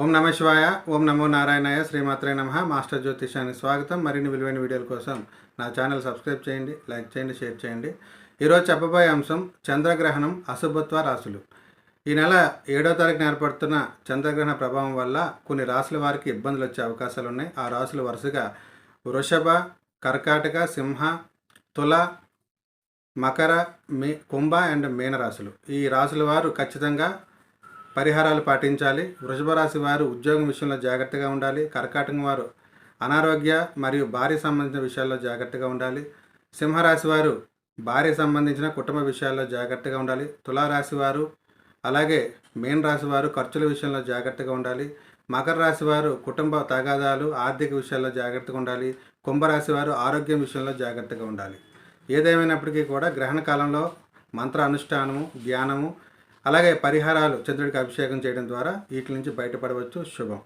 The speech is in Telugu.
ఓం నమ శివాయ. ఓం నమో నారాయణాయ. శ్రీమాత్రే నమః. మాస్టర్ జ్యోతిషానికి స్వాగతం. మరిన్ని విలువైన వీడియోల కోసం నా ఛానల్ సబ్స్క్రైబ్ చేయండి, లైక్ చేయండి, షేర్ చేయండి. ఈరోజు చెప్పబోయే అంశం చంద్రగ్రహణం, అశుభత్వ రాశులు. ఈ నెల 7వ తారీఖున ఏర్పడుతున్న చంద్రగ్రహణ ప్రభావం వల్ల కొన్ని రాశుల వారికి ఇబ్బందులు వచ్చే అవకాశాలు ఉన్నాయి. ఆ రాశులు వరుసగా వృషభ, కర్కాటక, సింహ, తుల, మకర, కుంభ అండ్ మీన రాశులు. ఈ రాశుల వారు ఖచ్చితంగా పరిహారాలు పాటించాలి. వృషభ రాశి వారు ఉద్యోగం విషయంలో జాగ్రత్తగా ఉండాలి. కర్కాటకం వారు అనారోగ్య మరియు భార్య సంబంధించిన విషయాల్లో జాగ్రత్తగా ఉండాలి. సింహరాశి వారు భార్య సంబంధించిన కుటుంబ విషయాల్లో జాగ్రత్తగా ఉండాలి. తులారాశి వారు అలాగే మీన రాశి వారు ఖర్చుల విషయంలో జాగ్రత్తగా ఉండాలి. మకర రాశి వారు కుటుంబ తగాదాలు, ఆర్థిక విషయాల్లో జాగ్రత్తగా ఉండాలి. కుంభరాశి వారు ఆరోగ్యం విషయంలో జాగ్రత్తగా ఉండాలి. ఏదేమైనప్పటికీ కూడా గ్రహణ కాలంలో మంత్ర అనుష్ఠానము, ధ్యానము అలాగే పరిహారాలు చంద్రుడికి అభిషేకం చేయడం ద్వారా వీటి నుంచి బయటపడవచ్చు. శుభం.